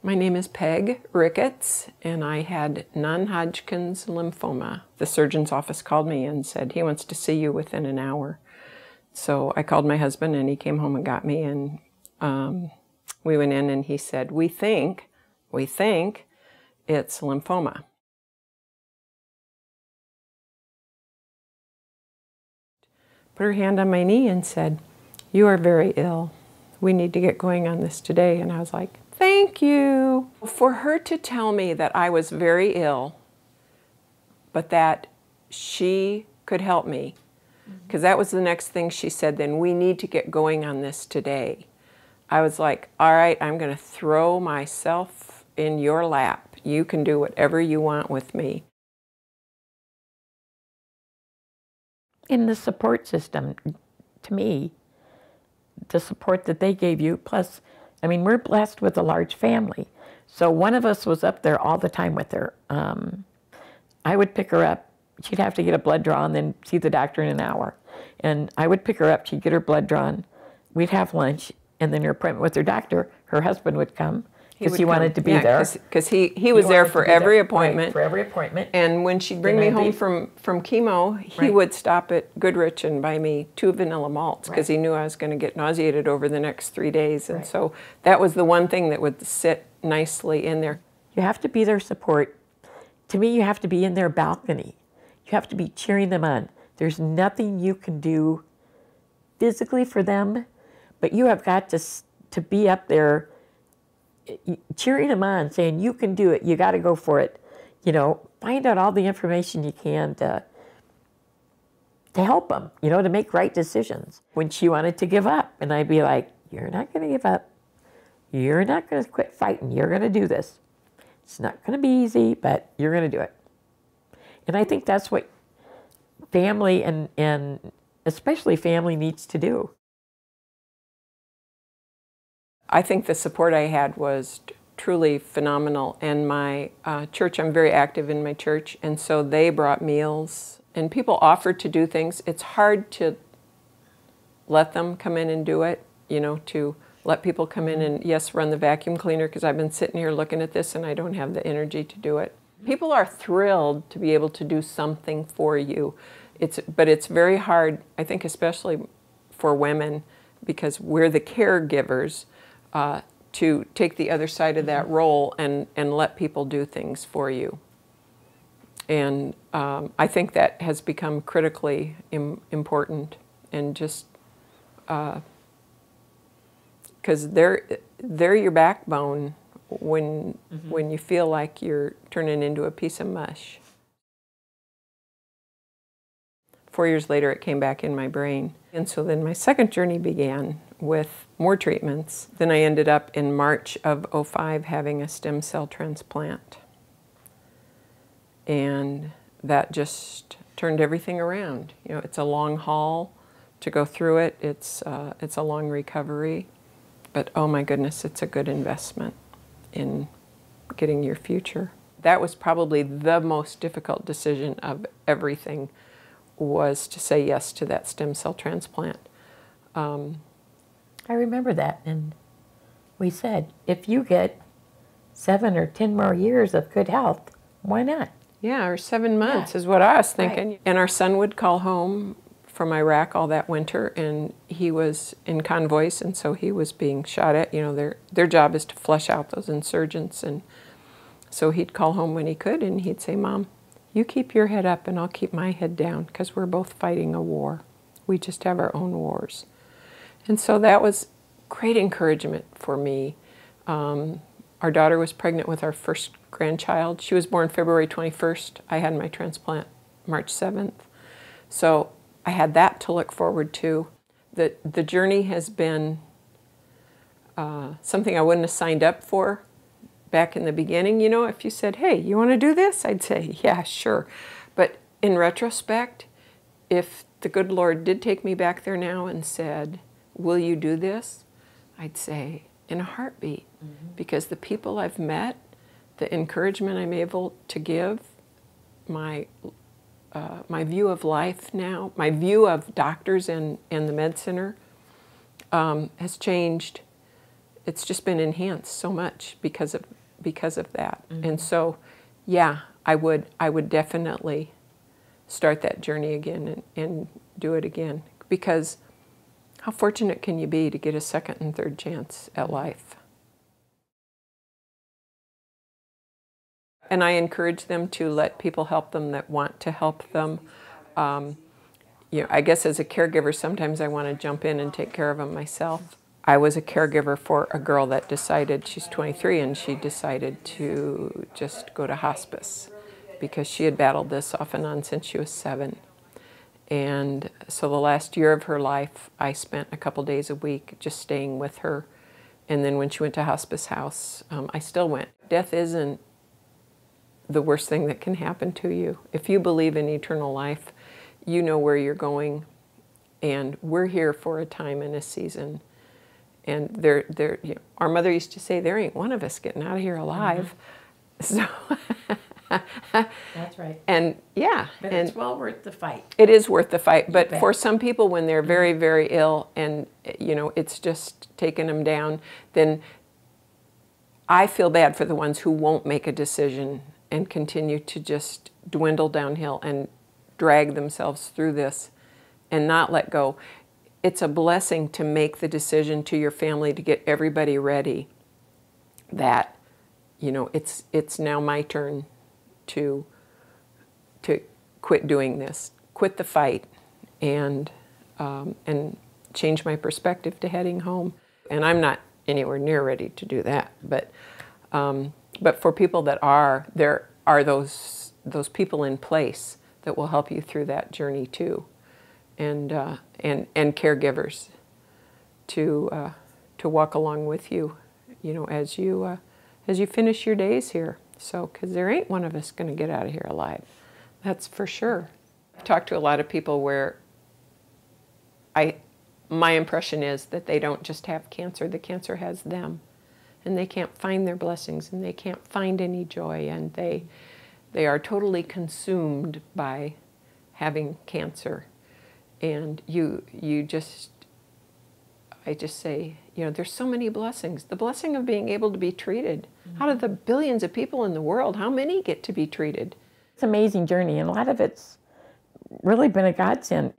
My name is Peg Ricketts, and I had non-Hodgkin's lymphoma. The surgeon's office called me and said, he wants to see you within an hour. So I called my husband, and he came home and got me, and we went in, and he said, we think it's lymphoma. Put her hand on my knee and said, you are very ill. We need to get going on this today. And I was like, thank you. For her to tell me that I was very ill, but that she could help me, because that was the next thing she said, then we need to get going on this today. I was like, all right, I'm going to throw myself in your lap. You can do whatever you want with me. In the support system, to me, the support that they gave you, plus, I mean, we're blessed with a large family. So one of us was up there all the time with her. I would pick her up. She'd have to get a blood draw and then see the doctor in an hour. And I would pick her up. She'd get her blood drawn. We'd have lunch. And then her appointment with her doctor, her husband would come because he wanted to be there. Because he was there for every appointment. Right, for every appointment. And when she'd bring me home from chemo, he would stop at Goodrich and buy me 2 vanilla malts because he knew I was going to get nauseated over the next 3 days. And so that was the one thing that would sit nicely in there. You have to be their support. To me, you have to be in their balcony. You have to be cheering them on. There's nothing you can do physically for them, but you have got to be up there cheering them on, saying, you can do it, you got to go for it. You know, find out all the information you can to help them, you know, to make right decisions. When she wanted to give up, and I'd be like, you're not going to give up. You're not going to quit fighting. You're going to do this. It's not going to be easy, but you're going to do it. And I think that's what family and especially family needs to do. I think the support I had was truly phenomenal. And my church, I'm very active in my church, and so they brought meals, and people offered to do things. It's hard to let them come in and do it, you know, to let people come in and, yes, run the vacuum cleaner, because I've been sitting here looking at this and I don't have the energy to do it. People are thrilled to be able to do something for you. But it's very hard, I think, especially for women, because we're the caregivers, to take the other side of that role and let people do things for you. And I think that has become critically important, and just because they're your backbone when you feel like you're turning into a piece of mush. 4 years later, it came back in my brain. And so then my second journey began with more treatments. Then I ended up in March of '05 having a stem cell transplant. And that just turned everything around. You know, it's a long haul to go through it. It's a long recovery. But oh my goodness, it's a good investment in getting your future. That was probably the most difficult decision of everything, was to say yes to that stem cell transplant. I remember that, and we said, if you get 7 or 10 more years of good health, why not? Yeah, or 7 months is what I was thinking. And our son would call home from Iraq all that winter, and he was in convoys, and so he was being shot at. You know, their job is to flush out those insurgents, and so he'd call home when he could, and he'd say, Mom, you keep your head up and I'll keep my head down, because we're both fighting a war. We just have our own wars. And so that was great encouragement for me. Our daughter was pregnant with our first grandchild. She was born February 21st. I had my transplant March 7th. So I had that to look forward to. The journey has been something I wouldn't have signed up for back in the beginning. You know, if you said, hey, you want to do this? I'd say, yeah, sure. But in retrospect, if the good Lord did take me back there now and said, will you do this? I'd say, in a heartbeat. Because the people I've met, the encouragement I'm able to give, my view of life now, my view of doctors and the med center has changed it's just been enhanced so much because of that. And so, yeah, I would definitely start that journey again and do it again, because how fortunate can you be to get a second and third chance at life? And I encourage them to let people help them that want to help them. I guess as a caregiver, sometimes I want to jump in and take care of them myself. I was a caregiver for a girl that decided, she's 23, and she decided to just go to hospice because she had battled this off and on since she was 7. And so the last year of her life, I spent a couple days a week just staying with her. And then when she went to hospice house, I still went. Death isn't the worst thing that can happen to you. If you believe in eternal life, you know where you're going, and we're here for a time and a season. And our mother used to say, there ain't one of us getting out of here alive. So That's right. and yeah, But and it's well worth the fight. it is worth the fight. But bet. for some people, when they're very, very ill and it's just taking them down, then I feel bad for the ones who won't make a decision and continue to just dwindle downhill and drag themselves through this and not let go. It's a blessing to make the decision to your family to get everybody ready that, it's now my turn to quit doing this, quit the fight, and change my perspective to heading home. And I'm not anywhere near ready to do that, but for people that are, there are those people in place that will help you through that journey too, and caregivers to walk along with you, as you finish your days here. So, because there ain't one of us going to get out of here alive, that's for sure. I've talked to a lot of people where my impression is that they don't just have cancer; the cancer has them. And they can't find their blessings, and they can't find any joy, and they are totally consumed by having cancer. And I just say, there's so many blessings. The blessing of being able to be treated. Out of the billions of people in the world, how many get to be treated? It's an amazing journey, and a lot of it's really been a godsend.